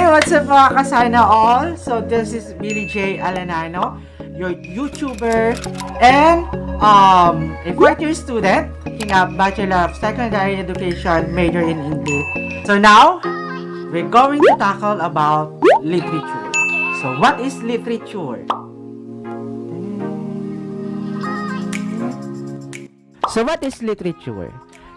Hey, what's up mga kasana all? So this is Billy J. Alanano, your YouTuber and a fourth-year student taking a Bachelor of Secondary Education major in English. So now, we're going to tackle about literature. So what is literature? So what is literature?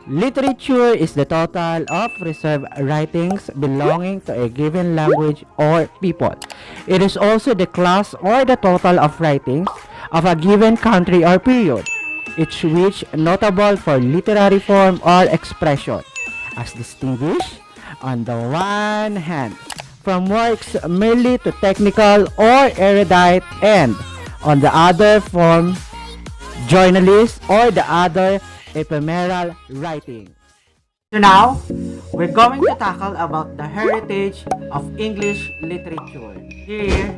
Literature is the total of reserved writings belonging to a given language or people. It is also the class or the total of writings of a given country or period, each which notable for literary form or expression, as distinguished, on the one hand, from works merely to technical or erudite, and on the other from journalists or the other ephemeral writing. So now, we're going to tackle about the heritage of English literature. Here,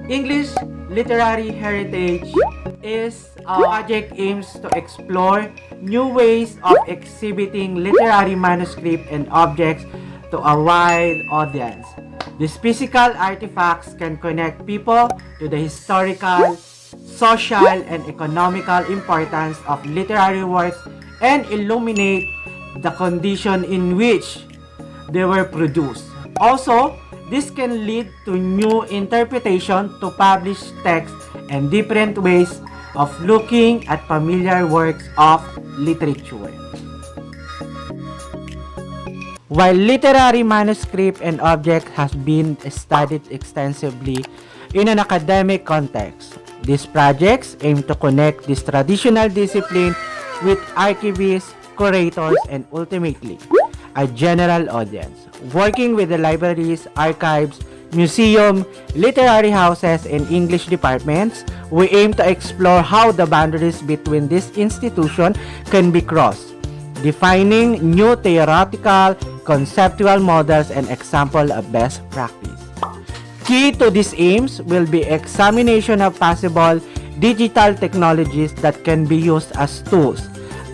English literary heritage is a project aims to explore new ways of exhibiting literary manuscript and objects to a wide audience. These physical artifacts can connect people to the historical, social, and economical importance of literary works and illuminate the condition in which they were produced. Also, this can lead to new interpretation to published text and different ways of looking at familiar works of literature. While literary manuscript and object has been studied extensively in an academic context, these projects aim to connect this traditional discipline with archivists, curators, and ultimately, a general audience. Working with the libraries, archives, museum, literary houses, and English departments, we aim to explore how the boundaries between this institution can be crossed, defining new theoretical, conceptual models and example of best practice. Key to these aims will be examination of possible digital technologies that can be used as tools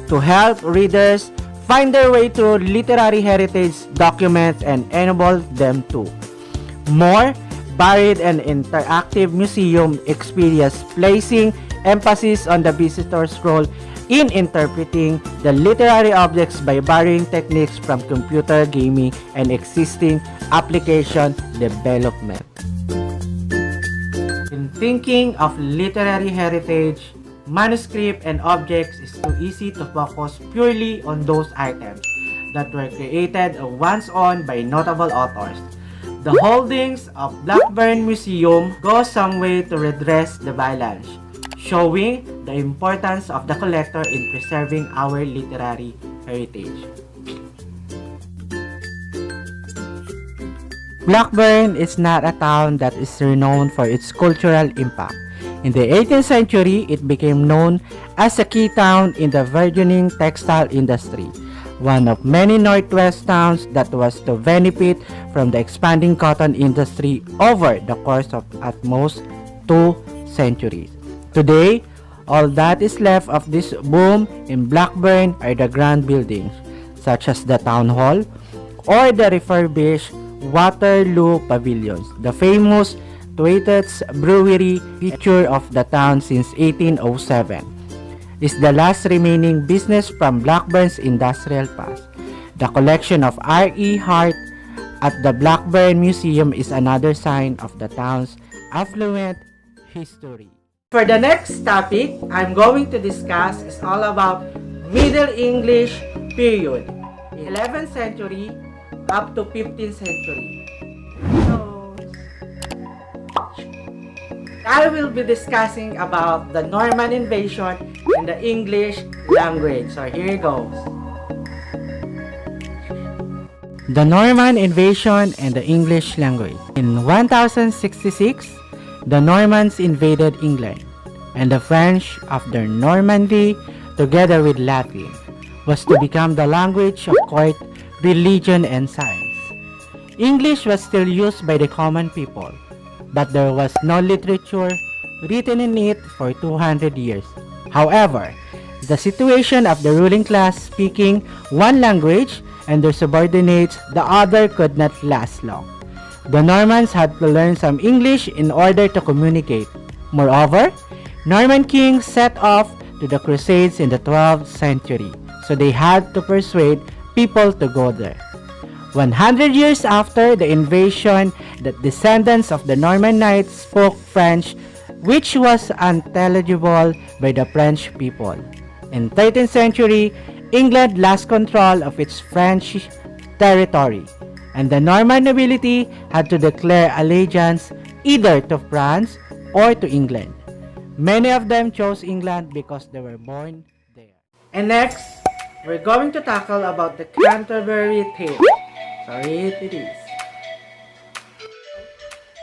to help readers find their way through literary heritage documents and enable them to more varied and interactive museum experience, placing emphasis on the visitor's role in interpreting the literary objects by varying techniques from computer gaming and existing application development. In thinking of literary heritage, manuscript and objects is too easy to focus purely on those items that were created once on by notable authors. The holdings of Blackburn Museum go some way to redress the balance, showing the importance of the collector in preserving our literary heritage. Blackburn is not a town that is renowned for its cultural impact. In the 18th century, it became known as a key town in the burgeoning textile industry, one of many Northwest towns that was to benefit from the expanding cotton industry over the course of at most 2 centuries. Today, all that is left of this boom in Blackburn are the grand buildings, such as the Town Hall or the refurbished Waterloo Pavilions, the famous Thwaites Brewery, feature of the town since 1807, is the last remaining business from Blackburn's industrial past. The collection of R.E. Hart at the Blackburn Museum is another sign of the town's affluent history. For the next topic I'm going to discuss is all about Middle English period, 11th century up to 15th century. So, I will be discussing about the Norman invasion and the English language. So here it goes. The Norman invasion and the English language. In 1066, the Normans invaded England, and the French of the Normandy, together with Latin, was to become the language of court, religion, and science. English was still used by the common people, but there was no literature written in it for 200 years. However, the situation of the ruling class speaking one language and their subordinates, the other could not last long. The Normans had to learn some English in order to communicate. Moreover, Norman kings set off to the Crusades in the 12th century, so they had to persuade people to go there. 100 years after the invasion, the descendants of the Norman knights spoke French, which was unintelligible by the French people. In 13th century, England lost control of its French territory, and the Norman nobility had to declare allegiance either to France or to England. Many of them chose England because they were born there. And next, we're going to tackle about the Canterbury Tales. Sorry, it is.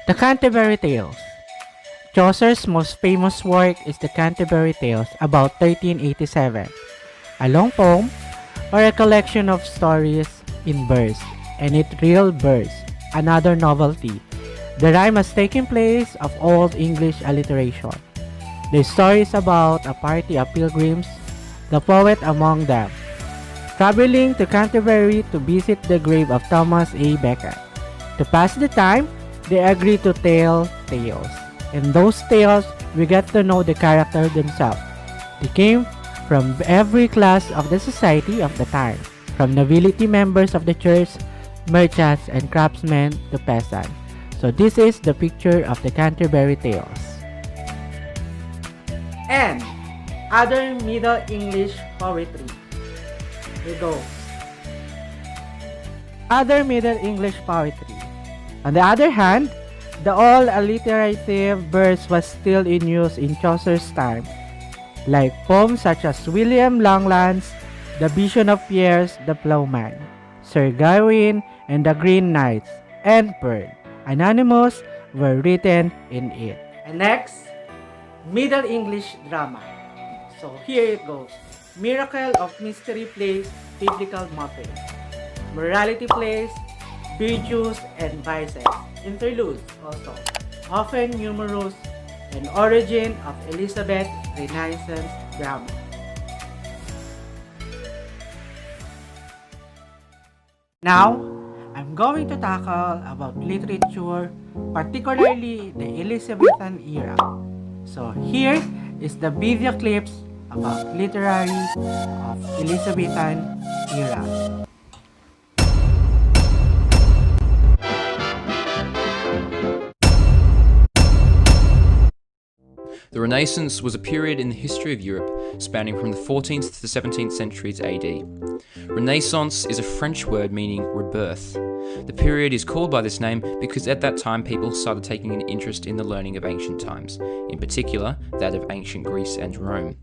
The Canterbury Tales. Chaucer's most famous work is the Canterbury Tales about 1387, a long poem or a collection of stories in verse, and it real verse, another novelty. The rhyme has taken place of Old English alliteration. The story is about a party of pilgrims, the poet among them, traveling to Canterbury to visit the grave of Thomas A. Becket. To pass the time, they agree to tell tales. In those tales, we get to know the character themselves. They came from every class of the society of the time, from nobility members of the church, merchants, and craftsmen to peasants. So this is the picture of the Canterbury Tales. And other Middle English poetry. Here goes. Other Middle English poetry. On the other hand, the old alliterative verse was still in use in Chaucer's time, like poems such as William Longland's The Vision of Piers the Plowman, Sir Gawain and the Green Knights, and Pearl, Anonymous were written in it. And next, Middle English drama. So here it goes. Miracle of Mystery plays, Biblical motif. Morality plays, Virtues and Vices. Interludes also, often numerous, and origin of Elizabeth Renaissance drama. Now, I'm going to tackle about literature, particularly the Elizabethan era. So here is the video clips about literary of Elizabethan era. The Renaissance was a period in the history of Europe spanning from the 14th to the 17th centuries AD. Renaissance is a French word meaning rebirth. The period is called by this name because at that time people started taking an interest in the learning of ancient times, in particular that of ancient Greece and Rome.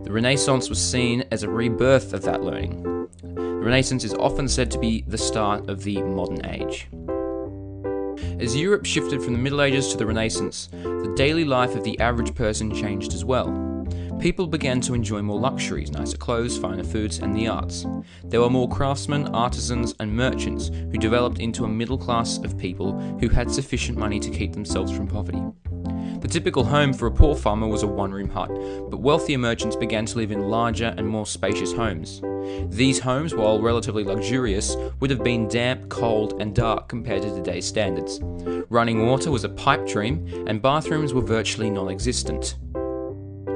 The Renaissance was seen as a rebirth of that learning. The Renaissance is often said to be the start of the modern age. As Europe shifted from the Middle Ages to the Renaissance, the daily life of the average person changed as well. People began to enjoy more luxuries, nicer clothes, finer foods, and the arts. There were more craftsmen, artisans, and merchants who developed into a middle class of people who had sufficient money to keep themselves from poverty. The typical home for a poor farmer was a one-room hut, but wealthier merchants began to live in larger and more spacious homes. These homes, while relatively luxurious, would have been damp, cold, and dark compared to today's standards. Running water was a pipe dream, and bathrooms were virtually non-existent.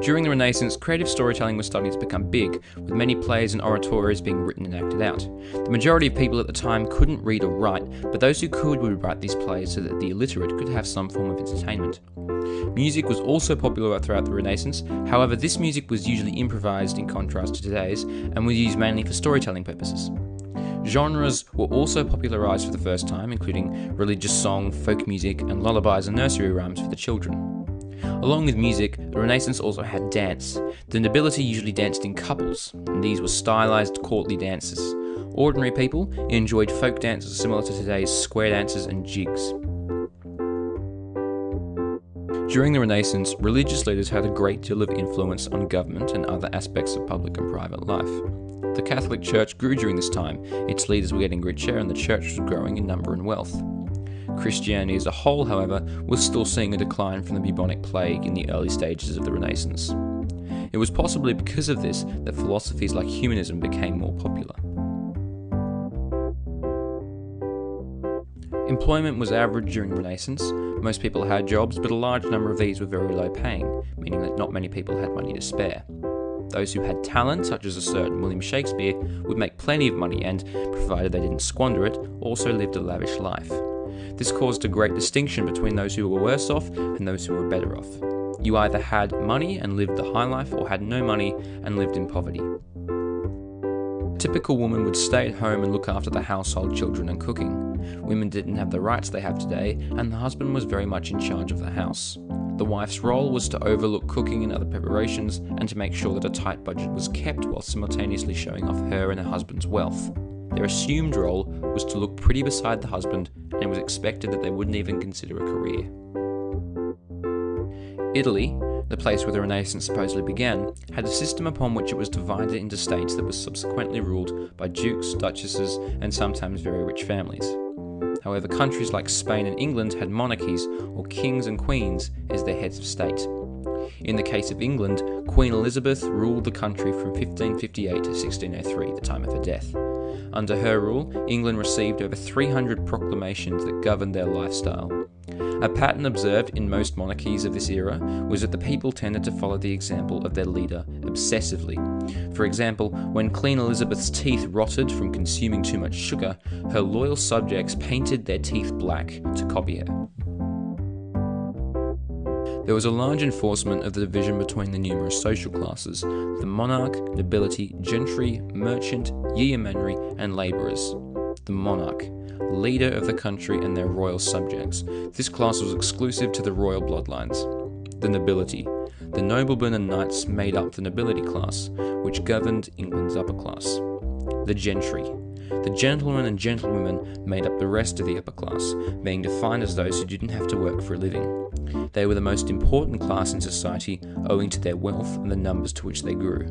During the Renaissance, creative storytelling was starting to become big, with many plays and oratories being written and acted out. The majority of people at the time couldn't read or write, but those who could would write these plays so that the illiterate could have some form of entertainment. Music was also popular throughout the Renaissance, however this music was usually improvised in contrast to today's, and was used mainly for storytelling purposes. Genres were also popularised for the first time, including religious song, folk music, and lullabies and nursery rhymes for the children. Along with music, the Renaissance also had dance. The nobility usually danced in couples, and these were stylised courtly dances. Ordinary people enjoyed folk dances similar to today's square dances and jigs. During the Renaissance, religious leaders had a great deal of influence on government and other aspects of public and private life. The Catholic Church grew during this time, its leaders were getting richer and the church was growing in number and wealth. Christianity as a whole, however, was still seeing a decline from the bubonic plague in the early stages of the Renaissance. It was possibly because of this that philosophies like humanism became more popular. Employment was average during Renaissance. Most people had jobs, but a large number of these were very low paying, meaning that not many people had money to spare. Those who had talent, such as a certain William Shakespeare, would make plenty of money and, provided they didn't squander it, also lived a lavish life. This caused a great distinction between those who were worse off and those who were better off. You either had money and lived the high life, or had no money and lived in poverty. A typical woman would stay at home and look after the household, children and cooking. Women didn't have the rights they have today, and the husband was very much in charge of the house. The wife's role was to overlook cooking and other preparations, and to make sure that a tight budget was kept while simultaneously showing off her and her husband's wealth. Their assumed role was to look pretty beside the husband, and it was expected that they wouldn't even consider a career. Italy, the place where the Renaissance supposedly began, had a system upon which it was divided into states that was subsequently ruled by dukes, duchesses, and sometimes very rich families. However, countries like Spain and England had monarchies, or kings and queens, as their heads of state. In the case of England, Queen Elizabeth ruled the country from 1558 to 1603, the time of her death. Under her rule, England received over 300 proclamations that governed their lifestyle. A pattern observed in most monarchies of this era was that the people tended to follow the example of their leader obsessively. For example, when Queen Elizabeth's teeth rotted from consuming too much sugar, her loyal subjects painted their teeth black to copy her. There was a large enforcement of the division between the numerous social classes: the monarch, nobility, gentry, merchant, yeomanry, and labourers. The monarch, leader of the country and their royal subjects. This class was exclusive to the royal bloodlines. The nobility. The noblemen and knights made up the nobility class, which governed England's upper class. The gentry. The gentlemen and gentlewomen made up the rest of the upper class, being defined as those who didn't have to work for a living. They were the most important class in society, owing to their wealth and the numbers to which they grew.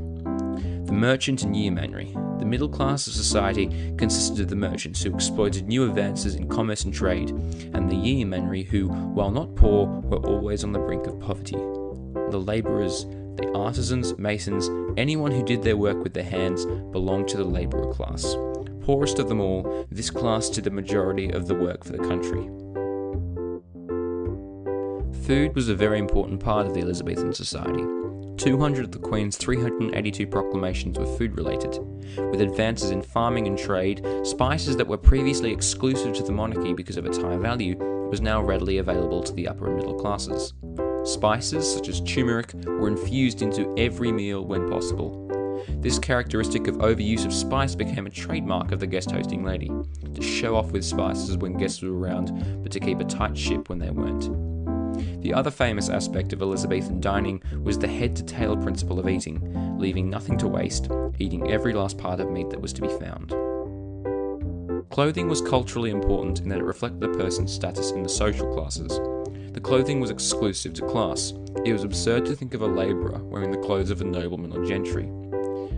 The merchant and yeomanry. The middle class of society consisted of the merchants who exploited new advances in commerce and trade, and the yeomanry who, while not poor, were always on the brink of poverty. The labourers, the artisans, masons, anyone who did their work with their hands belonged to the labourer class. Poorest of them all, this class did the majority of the work for the country. Food was a very important part of the Elizabethan society. 200 of the Queen's 382 proclamations were food-related. With advances in farming and trade, spices that were previously exclusive to the monarchy because of its high value was now readily available to the upper and middle classes. Spices, such as turmeric, were infused into every meal when possible. This characteristic of overuse of spice became a trademark of the guest hosting lady, to show off with spices when guests were around, but to keep a tight ship when they weren't. The other famous aspect of Elizabethan dining was the head-to-tail principle of eating, leaving nothing to waste, eating every last part of meat that was to be found. Clothing was culturally important in that it reflected a person's status in the social classes. The clothing was exclusive to class. It was absurd to think of a labourer wearing the clothes of a nobleman or gentry.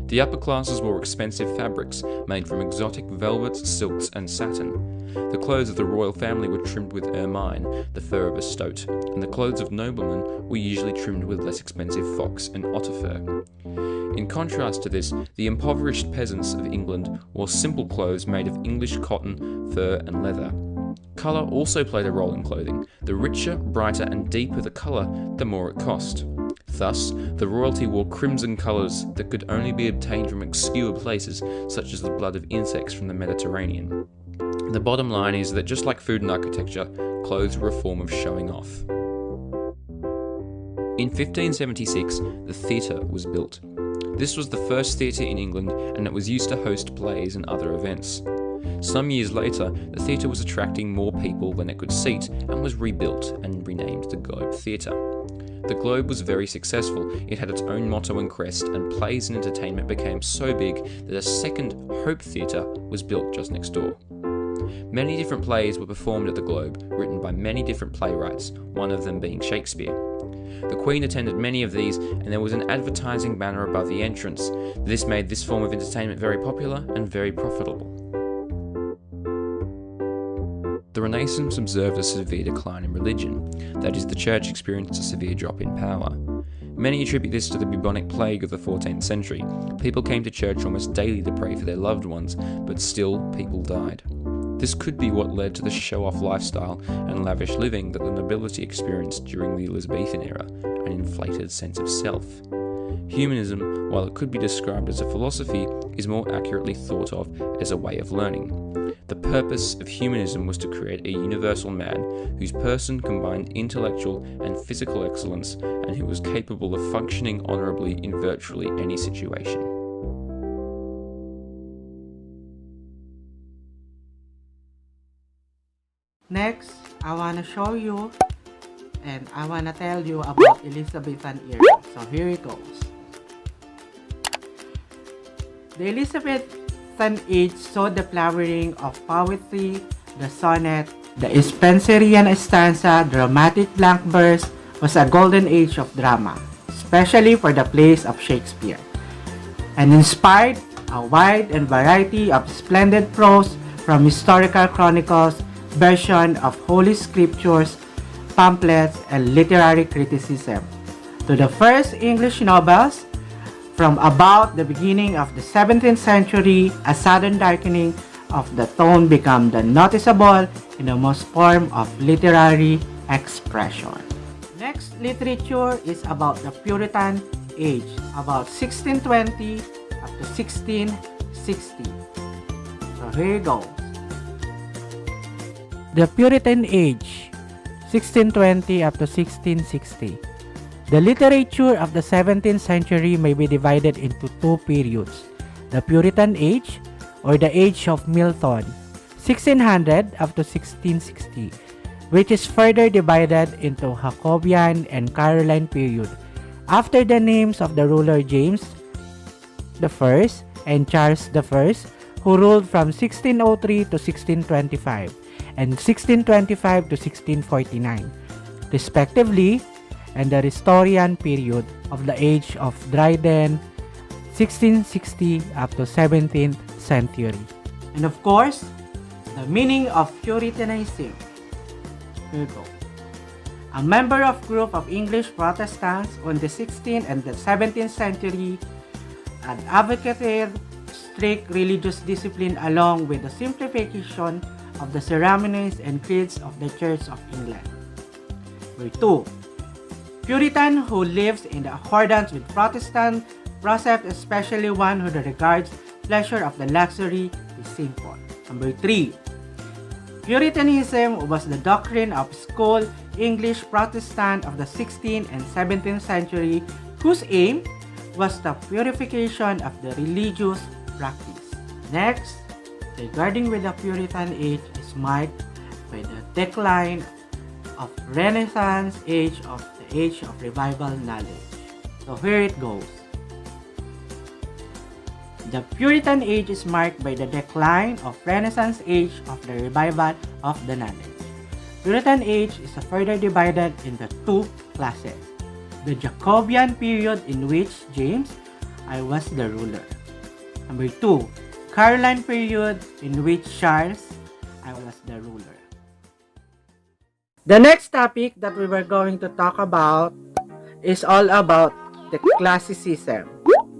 The upper classes wore expensive fabrics made from exotic velvets, silks, and satin. The clothes of the royal family were trimmed with ermine, the fur of a stoat, and the clothes of noblemen were usually trimmed with less expensive fox and otter fur. In contrast to this, the impoverished peasants of England wore simple clothes made of English cotton, fur, and leather. Colour also played a role in clothing. The richer, brighter, and deeper the colour, the more it cost. Thus, the royalty wore crimson colours that could only be obtained from obscure places, such as the blood of insects from the Mediterranean. The bottom line is that just like food and architecture, clothes were a form of showing off. In 1576, the theatre was built. This was the first theatre in England, and it was used to host plays and other events. Some years later, the theatre was attracting more people than it could seat and was rebuilt and renamed the Globe Theatre. The Globe was very successful. It had its own motto and crest, and plays and entertainment became so big that a second Hope Theatre was built just next door. Many different plays were performed at the Globe, written by many different playwrights, one of them being Shakespeare. The Queen attended many of these, and there was an advertising banner above the entrance. This made this form of entertainment very popular and very profitable. The Renaissance observed a severe decline in religion, that is, the Church experienced a severe drop in power. Many attribute this to the bubonic plague of the 14th century. People came to church almost daily to pray for their loved ones, but still people died. This could be what led to the show-off lifestyle and lavish living that the nobility experienced during the Elizabethan era, an inflated sense of self. Humanism, while it could be described as a philosophy, is more accurately thought of as a way of learning. The purpose of humanism was to create a universal man whose person combined intellectual and physical excellence and who was capable of functioning honorably in virtually any situation. Next, I want to show you and I want to tell you about Elizabethan era. So here it goes. The Elizabethan age saw the flowering of poetry, the sonnet, the Spenserian stanza, dramatic blank verse was a golden age of drama, especially for the plays of Shakespeare, and inspired a wide and variety of splendid prose from historical chronicles, version of Holy Scriptures, pamphlets, and literary criticism, to the first English novels. From about the beginning of the 17th century, a sudden darkening of the tone became noticeable in the most form of literary expression. Next literature is about the Puritan age, about 1620 up to 1660. So here goes. The Puritan age, 1620 up to 1660. The literature of the 17th century may be divided into two periods. The Puritan age, or the age of Milton, 1600 up to 1660, which is further divided into Jacobean and Caroline period, after the names of the ruler James I and Charles I, who ruled from 1603 to 1625 and 1625 to 1649, respectively, and the Nestorian period of the age of Dryden, 1660 up to 17th century. And of course, the meaning of Puritanism. Here we go. A member of group of English Protestants on the 16th and the 17th century and advocated strict religious discipline along with the simplification of the ceremonies and creeds of the Church of England. Number 2. Puritan who lives in accordance with Protestant precept, especially one who regards pleasure of the luxury is sinful. Number 3. Puritanism was the doctrine of school English Protestant of the 16th and 17th century whose aim was the purification of the religious practice. Next, regarding with the Puritan age is marked by the decline of Renaissance age of revival knowledge. So here it goes. The Puritan age is marked by the decline of Renaissance age of the revival of the knowledge. Puritan age is further divided into two classes. The Jacobean period in which James I was the ruler. Number 2, Caroline period in which Charles I was the ruler. The next topic that we were going to talk about is all about the classicism.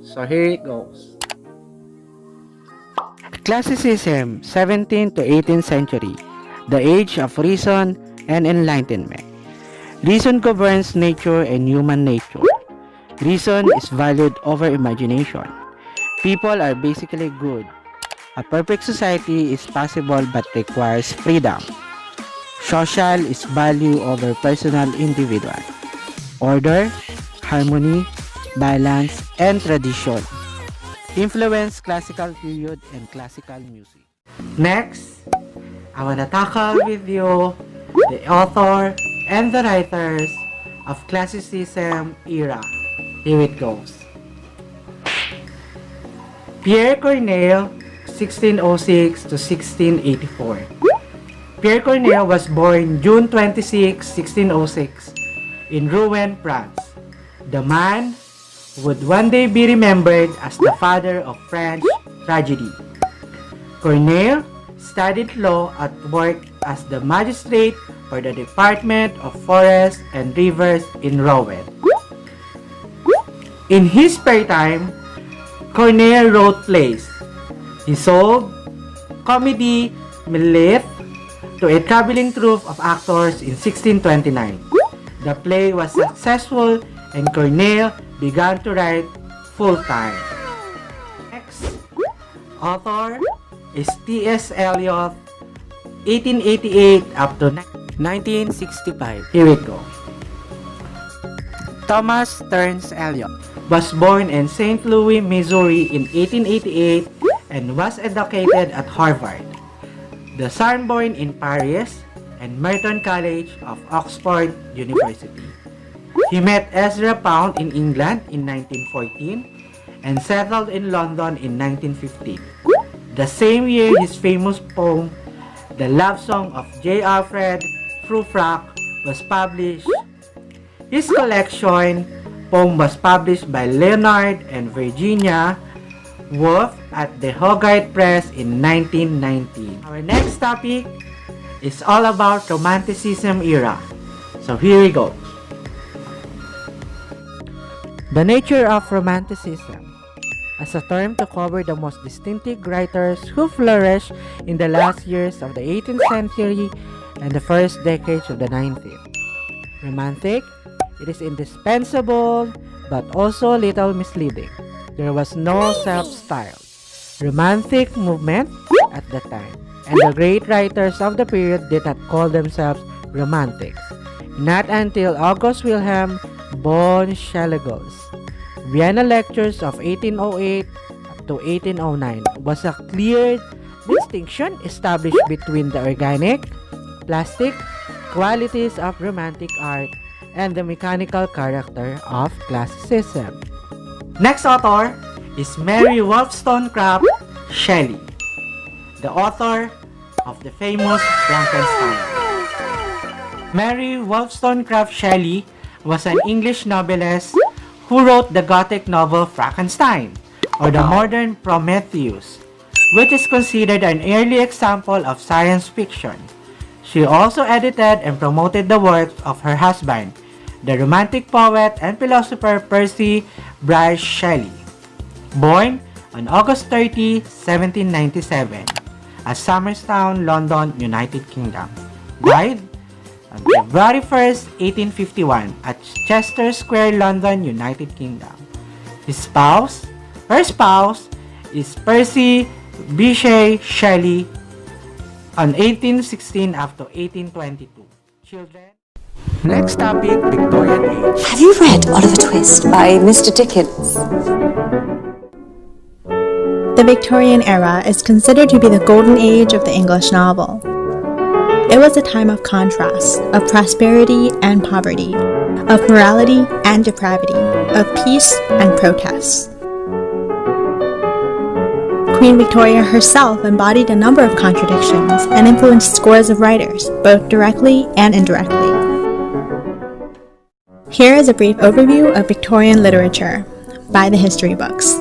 So here it goes. Classicism, 17th to 18th century, the age of reason and enlightenment. Reason governs nature and human nature. Reason is valued over imagination. People are basically good. A perfect society is possible but requires freedom. Social is value over personal individual. Order, harmony, balance, and tradition. Influence classical period and classical music. Next, I want to tackle with you the author and the writers of Classicism era. Here it goes. Pierre Corneille, 1606 to 1684. Pierre Corneille was born June 26, 1606 in Rouen, France. The man would one day be remembered as the father of French tragedy. Corneille studied law at work as the magistrate for the Department of Forests and Rivers in Rouen. In his spare time, Corneille wrote plays. He sold comedy, Millet to a traveling troupe of actors in 1629. The play was successful and Corneille began to write full-time. Next author is T.S. Eliot, 1888 up to 1965. Here we go. Thomas Stearns Eliot was born in St. Louis, Missouri in 1888 and was educated at Harvard, the Sorbonne in Paris, and Merton College of Oxford University. He met Ezra Pound in England in 1914 and settled in London in 1915. The same year, his famous poem, The Love Song of J. Alfred Prufrock, was published. His collection poem was published by Leonard and Virginia Woolf at the Hogarth Press in 1919. Our next topic is all about Romanticism era. So here we go. The nature of Romanticism as a term to cover the most distinctive writers who flourished in the last years of the 18th century and the first decades of the 19th. Romantic, it is indispensable but also little misleading. There was no self-styled Romantic movement at the time, and the great writers of the period did not call themselves Romantics. Not until August Wilhelm von Schlegel's Vienna Lectures of 1808 to 1809 was a clear distinction established between the organic, plastic qualities of Romantic art and the mechanical character of Classicism. Next author is Mary Wollstonecraft Shelley, the author of the famous Frankenstein. Mary Wollstonecraft Shelley was an English novelist who wrote the Gothic novel Frankenstein, or the modern Prometheus, which is considered an early example of science fiction. She also edited and promoted the works of her husband, the Romantic poet and philosopher Percy Bysshe Shelley, born on August 30, 1797, at Somerstown, London, United Kingdom. Died on February 1st, 1851, at Chester Square, London, United Kingdom. Her spouse is Percy Bysshe Shelley on 1816 up to 1822. Children. Next topic, Victorian Age. Have you read Oliver Twist by Mr. Dickens? The Victorian Era is considered to be the golden age of the English novel. It was a time of contrast, of prosperity and poverty, of morality and depravity, of peace and protest. Queen Victoria herself embodied a number of contradictions and influenced scores of writers, both directly and indirectly. Here is a brief overview of Victorian literature by the history books.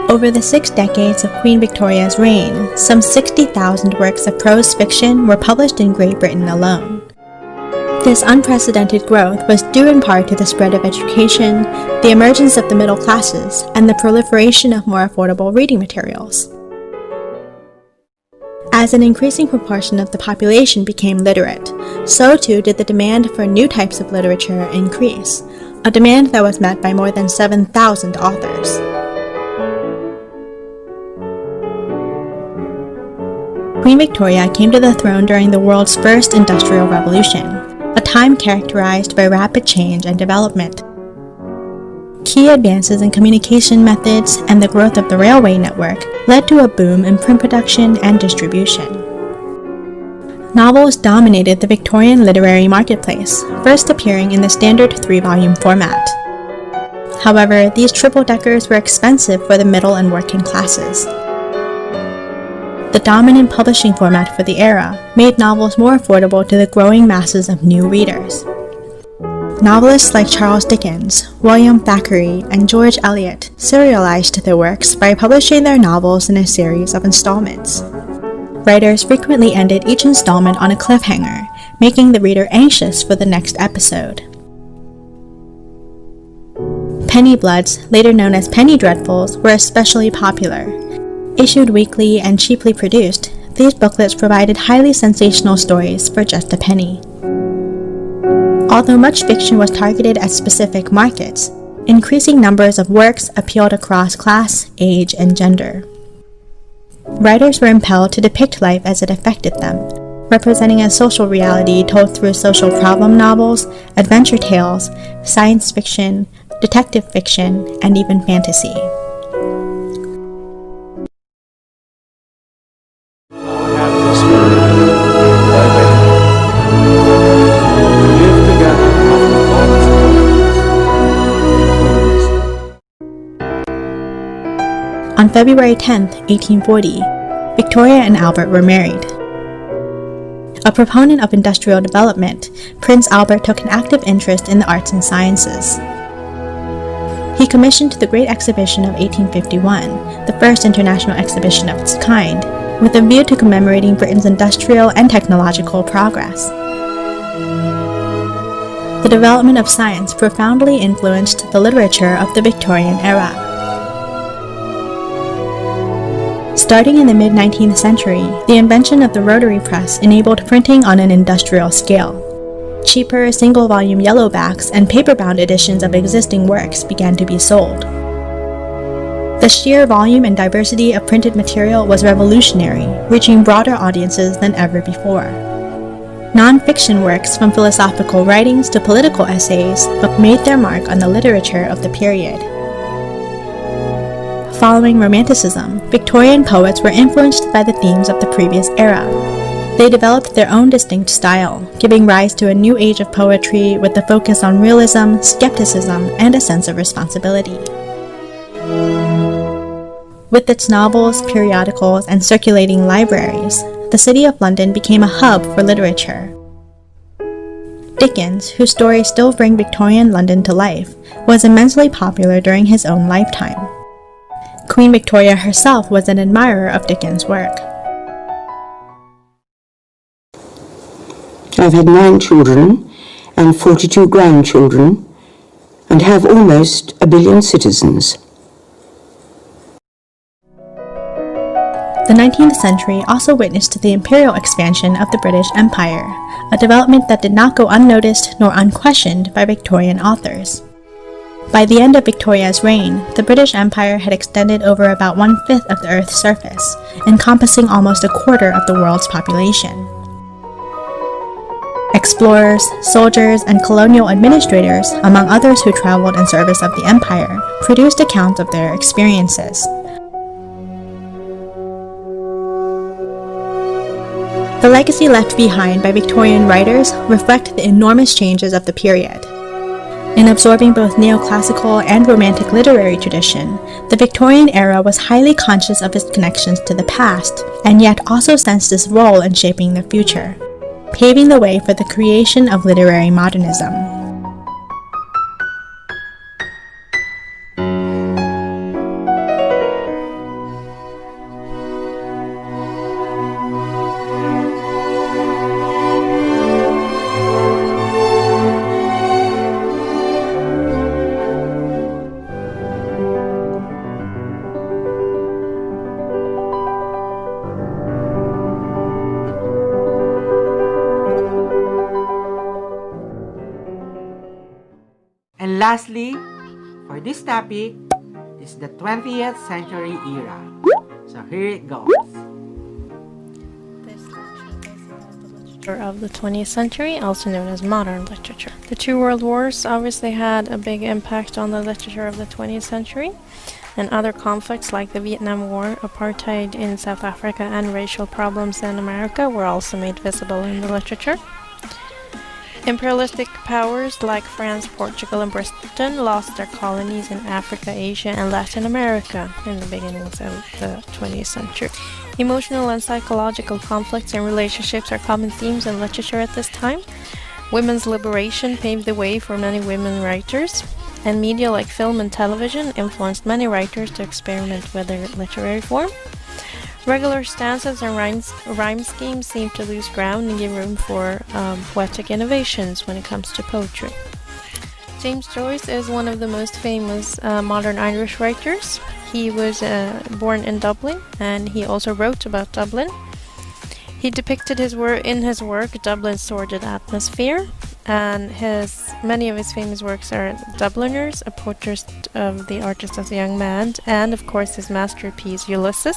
Over the 6 decades of Queen Victoria's reign, some 60,000 works of prose fiction were published in Great Britain alone. This unprecedented growth was due in part to the spread of education, the emergence of the middle classes, and the proliferation of more affordable reading materials. As an increasing proportion of the population became literate, so too did the demand for new types of literature increase, a demand that was met by more than 7,000 authors. Queen Victoria came to the throne during the world's first industrial revolution, a time characterized by rapid change and development. Key advances in communication methods and the growth of the railway network led to a boom in print production and distribution. Novels dominated the Victorian literary marketplace, first appearing in the standard 3-volume format. However, these triple-deckers were expensive for the middle and working classes. The dominant publishing format for the era made novels more affordable to the growing masses of new readers. Novelists like Charles Dickens, William Thackeray, and George Eliot serialized their works by publishing their novels in a series of installments. Writers frequently ended each installment on a cliffhanger, making the reader anxious for the next episode. Penny Bloods, later known as Penny Dreadfuls, were especially popular. Issued weekly and cheaply produced, these booklets provided highly sensational stories for just a penny. Although much fiction was targeted at specific markets, increasing numbers of works appealed across class, age, and gender. Writers were impelled to depict life as it affected them, representing a social reality told through social problem novels, adventure tales, science fiction, detective fiction, and even fantasy. On February 10, 1840, Victoria and Albert were married. A proponent of industrial development, Prince Albert took an active interest in the arts and sciences. He commissioned the Great Exhibition of 1851, the first international exhibition of its kind, with a view to commemorating Britain's industrial and technological progress. The development of science profoundly influenced the literature of the Victorian era. Starting in the mid-19th century, the invention of the rotary press enabled printing on an industrial scale. Cheaper single-volume yellowbacks and paper-bound editions of existing works began to be sold. The sheer volume and diversity of printed material was revolutionary, reaching broader audiences than ever before. Non-fiction works, from philosophical writings to political essays, made their mark on the literature of the period. Following Romanticism, Victorian poets were influenced by the themes of the previous era. They developed their own distinct style, giving rise to a new age of poetry with a focus on realism, skepticism, and a sense of responsibility. With its novels, periodicals, and circulating libraries, the City of London became a hub for literature. Dickens, whose stories still bring Victorian London to life, was immensely popular during his own lifetime. Queen Victoria herself was an admirer of Dickens' work. I've had 9 children and 42 grandchildren and have almost 1 billion citizens. The 19th century also witnessed the imperial expansion of the British Empire, a development that did not go unnoticed nor unquestioned by Victorian authors. By the end of Victoria's reign, the British Empire had extended over about 1/5 of the Earth's surface, encompassing almost 1/4 of the world's population. Explorers, soldiers, and colonial administrators, among others who traveled in service of the empire, produced accounts of their experiences. The legacy left behind by Victorian writers reflect the enormous changes of the period. In absorbing both neoclassical and romantic literary tradition, the Victorian era was highly conscious of its connections to the past, and yet also sensed its role in shaping the future, paving the way for the creation of literary modernism. And lastly, for this topic, is the 20th century era. So here it goes. This lecture is about the literature of the 20th century, also known as modern literature. The 2 world wars obviously had a big impact on the literature of the 20th century, and other conflicts like the Vietnam War, apartheid in South Africa, and racial problems in America were also made visible in the literature. Imperialistic powers like France, Portugal, and Britain lost their colonies in Africa, Asia, and Latin America in the beginnings of the 20th century. Emotional and psychological conflicts and relationships are common themes in literature at this time. Women's liberation paved the way for many women writers, and media like film and television influenced many writers to experiment with their literary form. Regular stanzas and rhyme schemes seem to lose ground and give room for poetic innovations when it comes to poetry. James Joyce is one of the most famous modern Irish writers. He was born in Dublin, and he also wrote about Dublin. He depicted in his work Dublin's sordid atmosphere, and many of his famous works are Dubliners, a portrait of the artist as a young man, and of course his masterpiece Ulysses.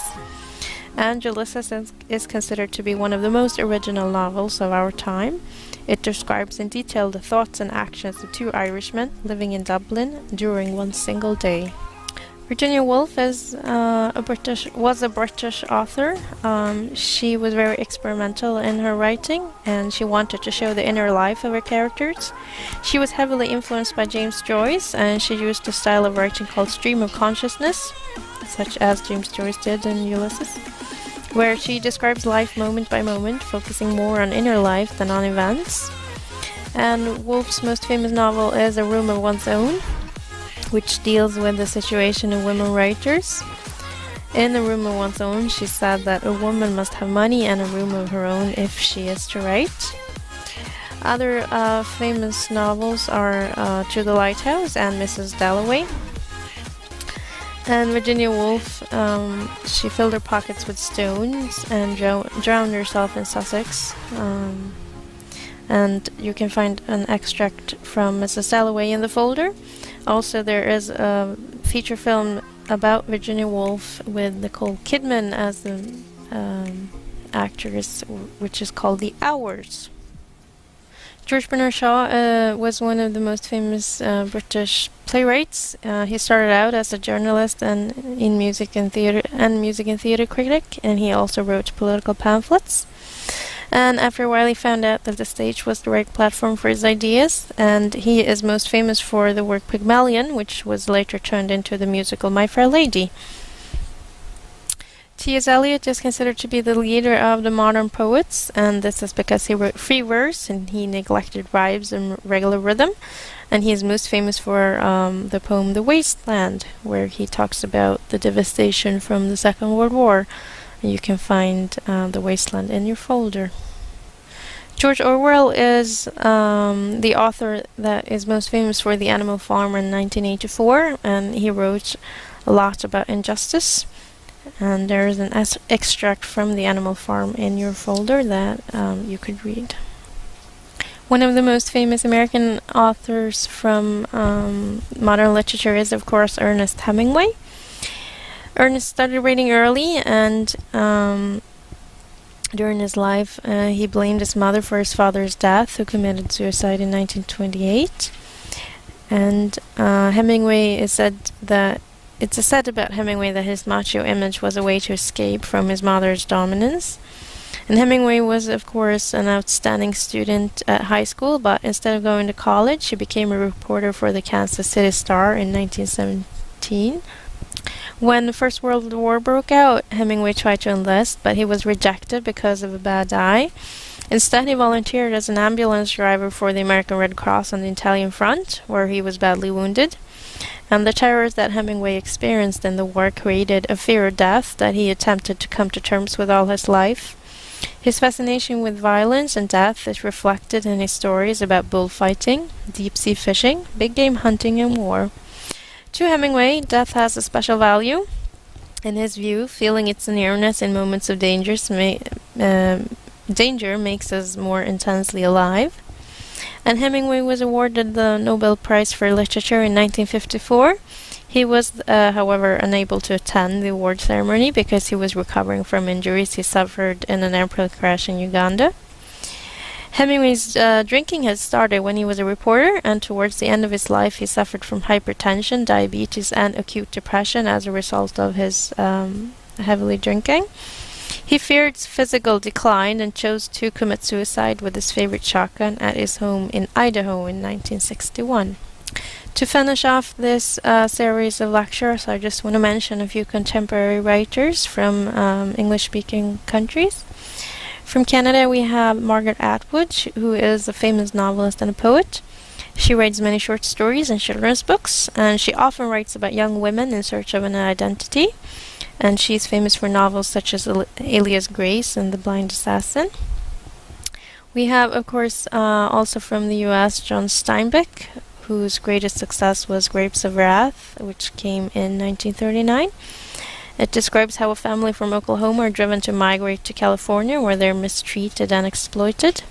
And Ulysses is considered to be one of the most original novels of our time. It describes in detail the thoughts and actions of two Irishmen living in Dublin during one single day. Virginia Woolf was a British author. She was very experimental in her writing, and she wanted to show the inner life of her characters. She was heavily influenced by James Joyce, and she used a style of writing called stream of consciousness, such as James Joyce did in Ulysses, where she describes life moment by moment, focusing more on inner life than on events. And Woolf's most famous novel is A Room of One's Own, which deals with the situation of women writers. In A Room of One's Own, she said that a woman must have money and a room of her own if she is to write. Other famous novels are To the Lighthouse and Mrs. Dalloway. And Virginia Woolf, she filled her pockets with stones and drowned herself in Sussex. And you can find an extract from Mrs. Dalloway in the folder. Also, there is a feature film about Virginia Woolf with Nicole Kidman as the actress, which is called The Hours. George Bernard Shaw was one of the most famous British playwrights. He started out as a journalist and in music and theater critic, and he also wrote political pamphlets. And after a while he found out that the stage was the right platform for his ideas, and he is most famous for the work Pygmalion, which was later turned into the musical My Fair Lady. T.S. Eliot is considered to be the leader of the modern poets, and this is because he wrote free verse and he neglected rhymes and regular rhythm. And he is most famous for the poem The Wasteland, where he talks about the devastation from the Second World War. You can find The Wasteland in your folder. George Orwell is the author that is most famous for The Animal Farm in 1984, and he wrote a lot about injustice. And there is an extract from The Animal Farm in your folder that you could read. One of the most famous American authors from modern literature is, of course, Ernest Hemingway. Ernest started reading early, and during his life he blamed his mother for his father's death, who committed suicide in 1928. And Hemingway is said that it's said about Hemingway that his macho image was a way to escape from his mother's dominance. And Hemingway was, of course, an outstanding student at high school, but instead of going to college, he became a reporter for the Kansas City Star in 1917. When the First World War broke out, Hemingway tried to enlist, but he was rejected because of a bad eye. Instead, he volunteered as an ambulance driver for the American Red Cross on the Italian front, where he was badly wounded. And the terrors that Hemingway experienced in the war created a fear of death that he attempted to come to terms with all his life. His fascination with violence and death is reflected in his stories about bullfighting, deep-sea fishing, big game hunting, and war. To Hemingway, death has a special value. In his view, feeling its nearness in moments of danger makes us more intensely alive. And Hemingway was awarded the Nobel Prize for Literature in 1954. He was, however, unable to attend the award ceremony because he was recovering from injuries he suffered in an airplane crash in Uganda. Hemingway's drinking had started when he was a reporter, and towards the end of his life he suffered from hypertension, diabetes, and acute depression as a result of his heavily drinking. He feared physical decline and chose to commit suicide with his favorite shotgun at his home in Idaho in 1961. To finish off this series of lectures, I just want to mention a few contemporary writers from English-speaking countries. From Canada, we have Margaret Atwood, who is a famous novelist and a poet. She writes many short stories and children's books, and she often writes about young women in search of an identity. And she's famous for novels such as Alias Grace and The Blind Assassin. We have, of course, also from the US, John Steinbeck, whose greatest success was Grapes of Wrath, which came in 1939. It describes how a family from Oklahoma are driven to migrate to California, where they're mistreated and exploited.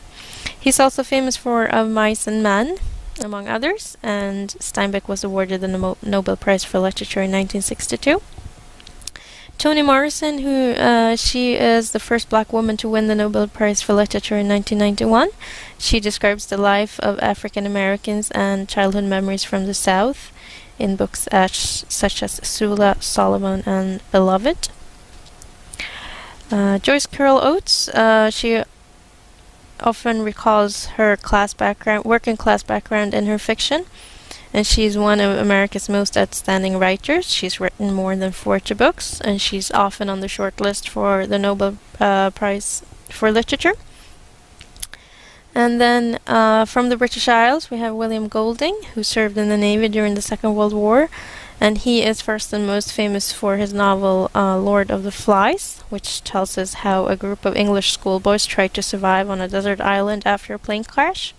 He's also famous for Of Mice and Men, among others, and Steinbeck was awarded the Nobel Prize for Literature in 1962. Toni Morrison, she is the first black woman to win the Nobel Prize for Literature in 1991. She describes the life of African Americans and childhood memories from the South in books such as Sula, Solomon, and Beloved. Joyce Carol Oates, she often recalls her working class background in her fiction. And she's one of America's most outstanding writers. She's written more than 40 books, and she's often on the short list for the Nobel Prize for Literature. And then from the British Isles, we have William Golding, who served in the Navy during the Second World War. And he is first and most famous for his novel Lord of the Flies, which tells us how a group of English schoolboys tried to survive on a desert island after a plane crash.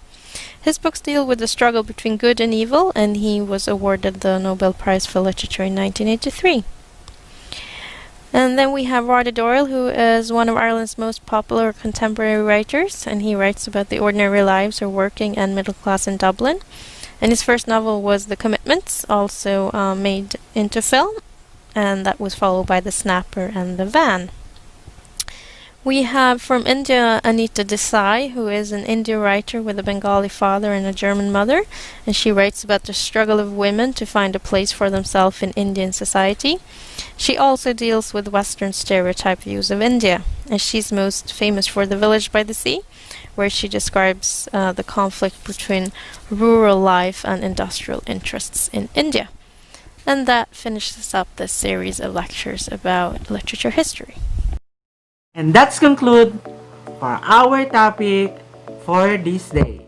His books deal with the struggle between good and evil, and he was awarded the Nobel Prize for Literature in 1983. And then we have Roddy Doyle, who is one of Ireland's most popular contemporary writers, and he writes about the ordinary lives of working and middle class in Dublin. And his first novel was The Commitments, also made into film, and that was followed by The Snapper and The Van. We have from India Anita Desai, who is an Indian writer with a Bengali father and a German mother, and she writes about the struggle of women to find a place for themselves in Indian society. She also deals with Western stereotype views of India, and she's most famous for The Village by the Sea, where she describes the conflict between rural life and industrial interests in India. And that finishes up this series of lectures about literature history. And that's conclude for our topic for this day.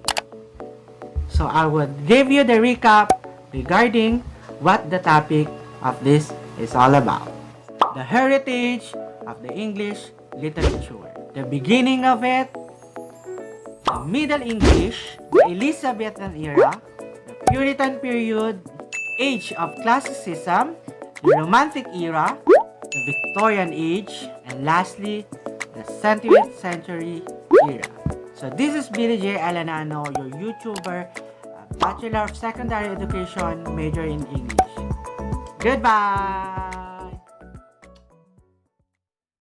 So I would give you the recap regarding what the topic of this is all about. The heritage of the English literature. The beginning of it, the Middle English, the Elizabethan era, the Puritan period, age of classicism, the Romantic era, the Victorian age, and lastly, the 20th century era. So this is Billy J. Alanano, your YouTuber, Bachelor of Secondary Education, major in English. Goodbye!